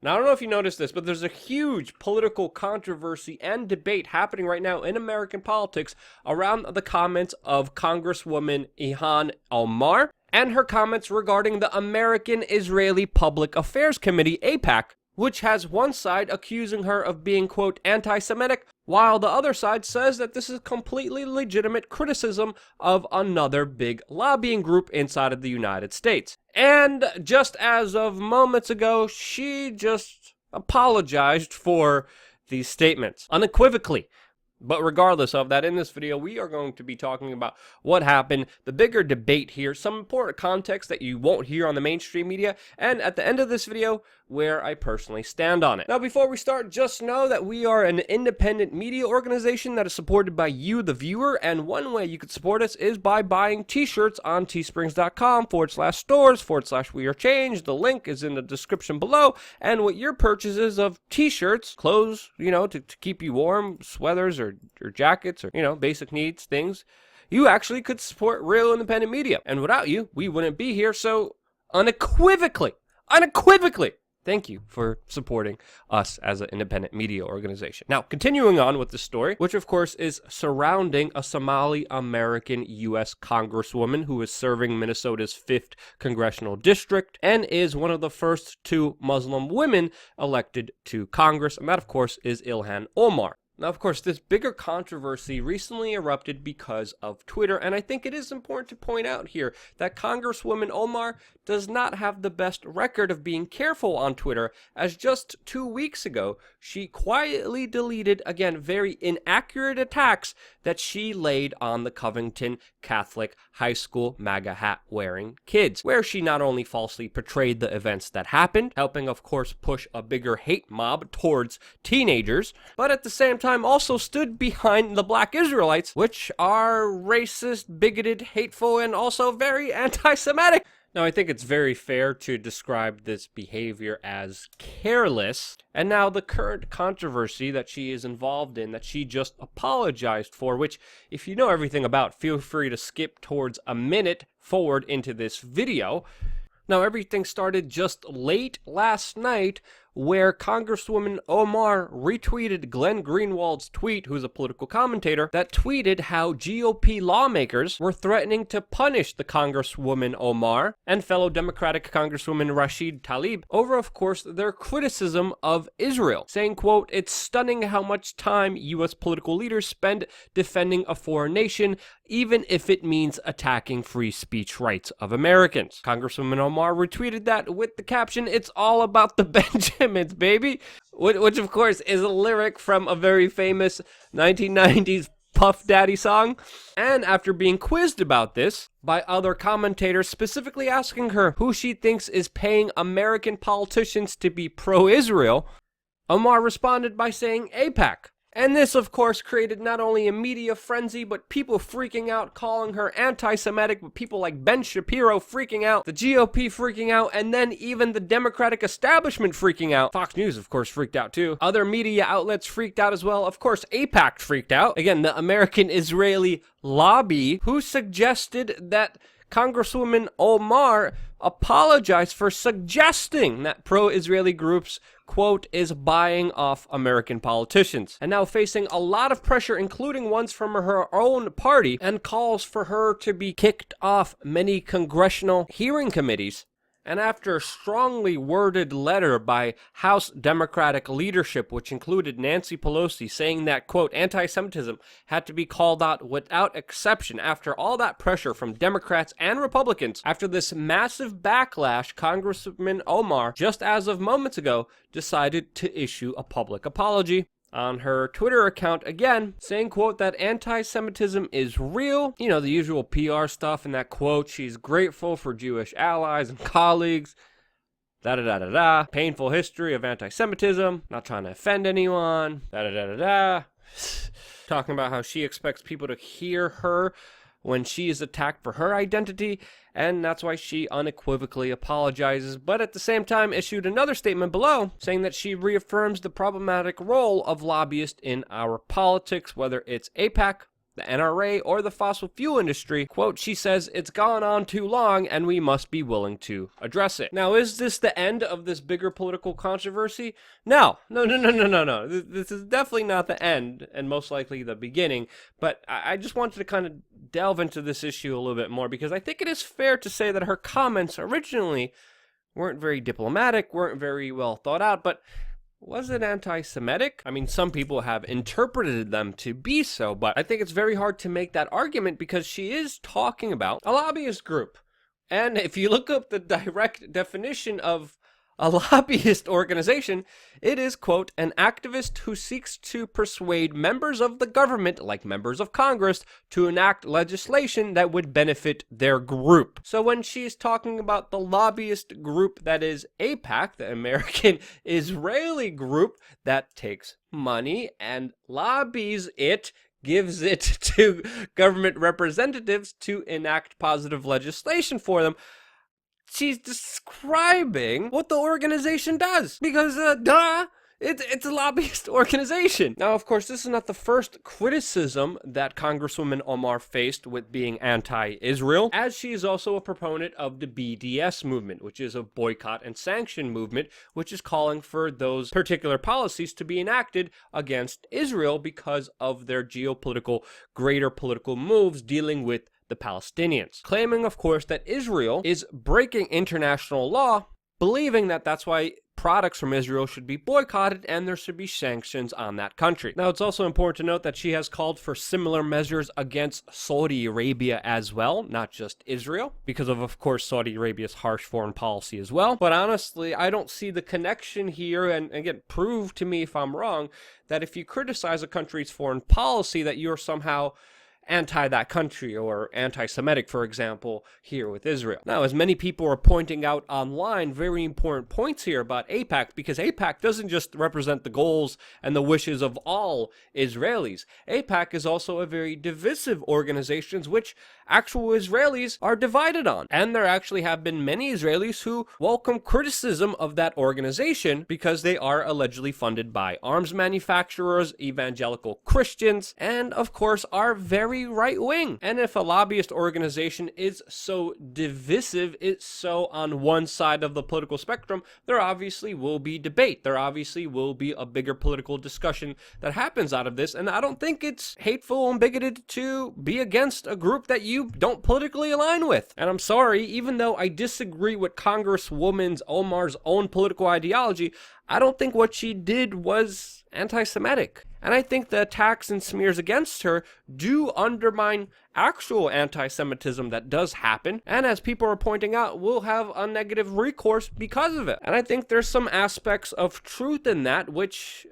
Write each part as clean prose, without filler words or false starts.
Now, I don't know if you noticed this, but there's a huge political controversy and debate happening right now in American politics around the comments of Congresswoman Ilhan Omar and her comments regarding the American Israeli Public Affairs Committee, AIPAC, which has one side accusing her of being, quote, anti-Semitic, while the other side says that this is completely legitimate criticism of another big lobbying group inside of the United States. And just as of moments ago, she just apologized for these statements, unequivocally. But regardless of that, in this video, we are going to be talking about what happened, the bigger debate here, some important context that you won't hear on the mainstream media, and at the end of this video, where I personally stand on it. Now, before we start, just know that we are an independent media organization that is supported by you, the viewer, and one way you could support us is by buying t-shirts on teesprings.com/stores/wearechanged. The link is in the description below, and with your purchases of t-shirts, clothes, to keep you warm, sweaters or jackets or, basic needs, things, you actually could support real independent media. And without you, we wouldn't be here. So unequivocally, thank you for supporting us as an independent media organization. Now, continuing on with the story, which of course is surrounding a Somali American U.S. Congresswoman who is serving Minnesota's 5th congressional district and is one of the first 2 Muslim women elected to Congress. And that, of course, is Ilhan Omar. Now, of course, this bigger controversy recently erupted because of Twitter, and I think it is important to point out here that Congresswoman Omar does not have the best record of being careful on Twitter, as just 2 weeks ago, she quietly deleted, again, very inaccurate attacks that she laid on the Covington Catholic High School MAGA hat-wearing kids, where she not only falsely portrayed the events that happened, helping, of course, push a bigger hate mob towards teenagers, but at the same time also stood behind the Black Israelites, which are racist, bigoted, hateful, and also very anti-Semitic. Now, I think it's very fair to describe this behavior as careless, and now the current controversy that she is involved in, that she just apologized for, which, if you know everything about, feel free to skip towards a minute forward into this video. Now, everything started just late last night, where Congresswoman Omar retweeted Glenn Greenwald's tweet, who's a political commentator, that tweeted how GOP lawmakers were threatening to punish the Congresswoman Omar and fellow Democratic Congresswoman Rashida Tlaib over, of course, their criticism of Israel, saying, quote, "It's stunning how much time U.S. political leaders spend defending a foreign nation, even if it means attacking free speech rights of Americans." Congresswoman Omar retweeted that with the caption, "It's all about the Benjamins, baby," which of course is a lyric from a very famous 1990s Puff Daddy song. And after being quizzed about this by other commentators, specifically asking her who she thinks is paying American politicians to be pro-Israel, Omar responded by saying AIPAC. And this, of course, created not only a media frenzy, but people freaking out, calling her anti-Semitic, but people like Ben Shapiro freaking out, the GOP freaking out, and then even the Democratic establishment freaking out. Fox News, of course, freaked out too. Other media outlets freaked out as well. Of course, AIPAC freaked out. Again, the American Israeli lobby, who suggested that Congresswoman Omar apologized for suggesting that pro-Israeli groups, quote, is buying off American politicians, and now facing a lot of pressure, including ones from her own party, and calls for her to be kicked off many congressional hearing committees. And after a strongly worded letter by House Democratic leadership, which included Nancy Pelosi, saying that, quote, anti-Semitism had to be called out without exception, after all that pressure from Democrats and Republicans, after this massive backlash, Congresswoman Omar, just as of moments ago, decided to issue a public apology on her Twitter account again, saying, quote, that anti-Semitism is real. You know, the usual PR stuff in that quote. She's grateful for Jewish allies and colleagues. Da-da-da-da-da. Painful history of anti-Semitism. Not trying to offend anyone. Da-da-da-da-da. Talking about how she expects people to hear her when she is attacked for her identity, and that's why she unequivocally apologizes, but at the same time issued another statement below saying that she reaffirms the problematic role of lobbyists in our politics, whether it's AIPAC, the NRA, or the fossil fuel industry. Quote, she says, it's gone on too long and we must be willing to address it. Now, is this the end of this bigger political controversy? No. This is definitely not the end, and most likely the beginning, but I just wanted to kind of delve into this issue a little bit more, because I think it is fair to say that her comments originally weren't very diplomatic, weren't very well thought out, but was it anti-Semitic? I mean, some people have interpreted them to be so, but I think it's very hard to make that argument because she is talking about a lobbyist group. And if you look up the direct definition of a lobbyist organization, it is, quote, an activist who seeks to persuade members of the government, like members of Congress, to enact legislation that would benefit their group. So when she's talking about the lobbyist group that is AIPAC, the American Israeli group that takes money and lobbies it, gives it to government representatives to enact positive legislation for them, she's describing what the organization does, because, it's a lobbyist organization. Now, of course, this is not the first criticism that Congresswoman Omar faced with being anti-Israel, as she is also a proponent of the BDS movement, which is a boycott and sanction movement, which is calling for those particular policies to be enacted against Israel because of their geopolitical, greater political moves dealing with the Palestinians, claiming, of course, that Israel is breaking international law, believing that that's why products from Israel should be boycotted and there should be sanctions on that country. Now, it's also important to note that she has called for similar measures against Saudi Arabia as well, not just Israel, because of course, Saudi Arabia's harsh foreign policy as well. But honestly, I don't see the connection here, and again, prove to me if I'm wrong, that if you criticize a country's foreign policy, that you're somehow anti that country, or anti-Semitic, for example, here with Israel. Now, as many people are pointing out online, very important points here about AIPAC, because AIPAC doesn't just represent the goals and the wishes of all Israelis. AIPAC is also a very divisive organization, which actual Israelis are divided on. And there actually have been many Israelis who welcome criticism of that organization because they are allegedly funded by arms manufacturers, evangelical Christians, and of course are very right-wing. And if a lobbyist organization is so divisive, it's so on one side of the political spectrum, there obviously will be debate. There obviously will be a bigger political discussion that happens out of this. And I don't think it's hateful and bigoted to be against a group that you don't politically align with. And I'm sorry, even though I disagree with Congresswoman Omar's own political ideology, I don't think what she did was anti-Semitic. And I think the attacks and smears against her do undermine actual anti-Semitism that does happen, and as people are pointing out, will have a negative recourse because of it. And I think there's some aspects of truth in that, which,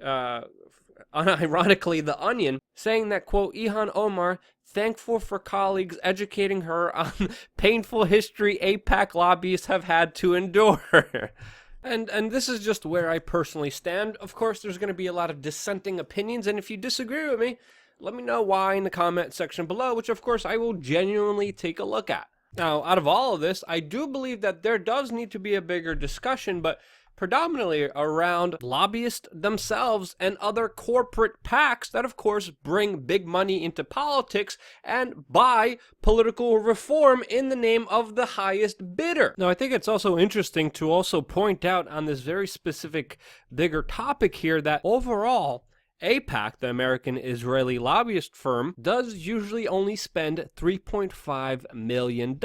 unironically, The Onion, saying that, quote, Ilhan Omar, thankful for colleagues educating her on painful history AIPAC lobbyists have had to endure. And this is just where I personally stand. Of course, there's going to be a lot of dissenting opinions, and if you disagree with me, let me know why in the comment section below, which of course I will genuinely take a look at. Now, out of all of this, I do believe that there does need to be a bigger discussion, but predominantly around lobbyists themselves and other corporate PACs that, of course, bring big money into politics and buy political reform in the name of the highest bidder. Now, I think it's also interesting to also point out on this very specific, bigger topic here that overall, AIPAC, the American Israeli lobbyist firm, does usually only spend $3.5 million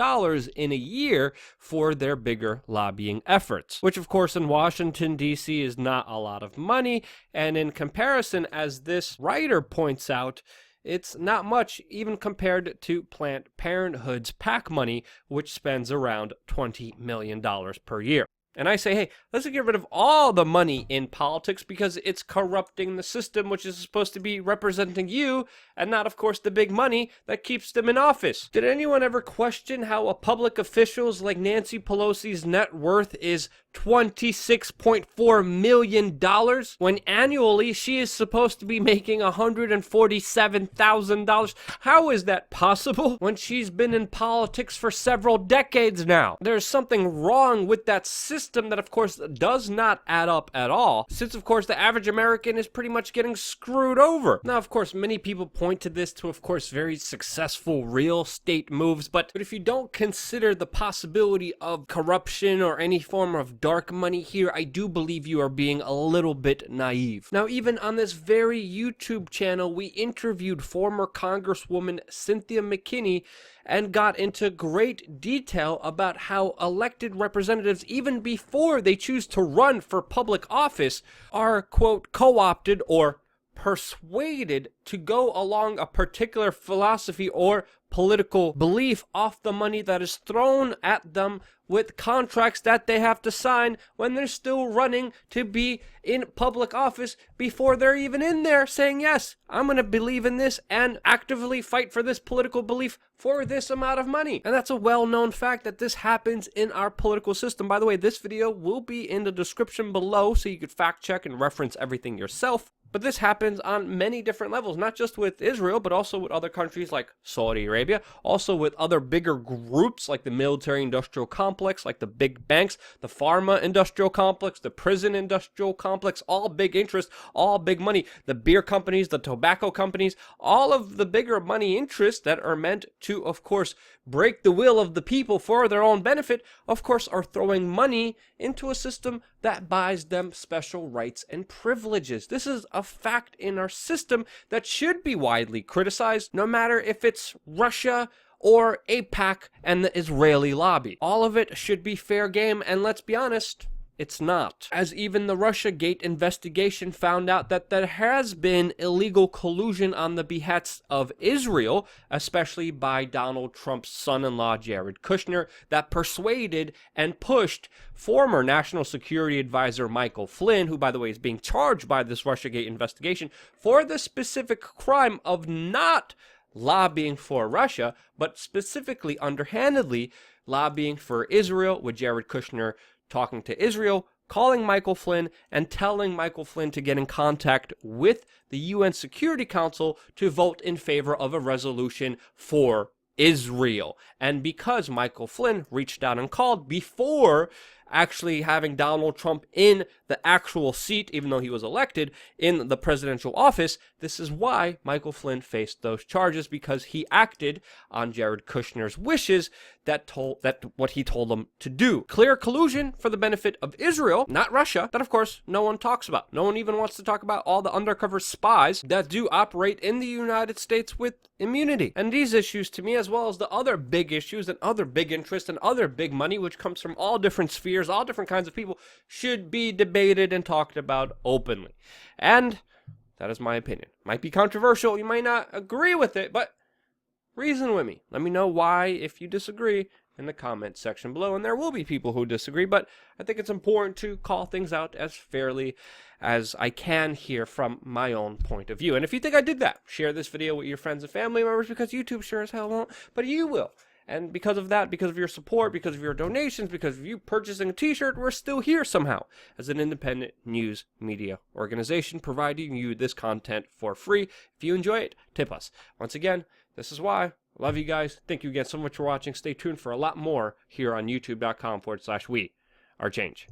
in a year for their bigger lobbying efforts, which of course in Washington, D.C. is not a lot of money, and in comparison, as this writer points out, it's not much even compared to Planned Parenthood's PAC money, which spends around $20 million per year. And I say, hey, let's get rid of all the money in politics because it's corrupting the system, which is supposed to be representing you, and not, of course, the big money that keeps them in office. Did anyone ever question how a public official's like Nancy Pelosi's net worth is $26.4 million when annually she is supposed to be making $147,000. How is that possible when she's been in politics for several decades now? There's something wrong with that system that, of course, does not add up at all, since, of course, the average American is pretty much getting screwed over. Now, of course, many people point to this to, of course, very successful real estate moves, but if you don't consider the possibility of corruption or any form of dark money here, I do believe you are being a little bit naive. Now, even on this very YouTube channel, we interviewed former Congresswoman Cynthia McKinney and got into great detail about how elected representatives, even before they choose to run for public office, are, quote, co-opted or persuaded to go along a particular philosophy or political belief off the money that is thrown at them with contracts that they have to sign when they're still running to be in public office before they're even in there saying, yes, I'm going to believe in this and actively fight for this political belief for this amount of money. And that's a well-known fact that this happens in our political system. By the way, this video will be in the description below so you could fact check and reference everything yourself. But this happens on many different levels, not just with Israel, but also with other countries like Saudi Arabia, also with other bigger groups like the military-industrial complex, like the big banks, the pharma-industrial complex, the prison-industrial complex, all big interest, all big money, the beer companies, the tobacco companies, all of the bigger money interests that are meant to, of course, break the will of the people for their own benefit, of course, are throwing money into a system that buys them special rights and privileges. This is a fact in our system that should be widely criticized, no matter if it's Russia or AIPAC and the Israeli lobby. All of it should be fair game, and let's be honest, it's not. As even the Russiagate investigation found out that there has been illegal collusion on the behest of Israel, especially by Donald Trump's son-in-law Jared Kushner, that persuaded and pushed former National Security Advisor Michael Flynn, who by the way is being charged by this Russiagate investigation for the specific crime of not lobbying for Russia, but specifically underhandedly lobbying for Israel, with Jared Kushner talking to Israel, calling Michael Flynn, and telling Michael Flynn to get in contact with the UN Security Council to vote in favor of a resolution for Israel. And because Michael Flynn reached out and called before actually having Donald Trump in the actual seat, even though he was elected in the presidential office, this is why Michael Flynn faced those charges, because he acted on Jared Kushner's wishes that what he told him to do. Clear collusion for the benefit of Israel, not Russia, that of course no one talks about. No one even wants to talk about all the undercover spies that do operate in the United States with immunity. And these issues to me, as well as the other big issues and other big interests and other big money, which comes from all different spheres, all different kinds of people, should be debated and talked about openly. And that is my opinion. Might be controversial, you might not agree with it, but reason with me. Let me know why, if you disagree, in the comment section below. And there will be people who disagree, but I think it's important to call things out as fairly as I can here from my own point of view. And if you think I did that, share this video with your friends and family members, because YouTube sure as hell won't, but you will. And because of that, because of your support, because of your donations, because of you purchasing a t-shirt, we're still here somehow as an independent news media organization providing you this content for free. If you enjoy it, tip us. Once again, this is why. Love you guys. Thank you again so much for watching. Stay tuned for a lot more here on youtube.com/we are change.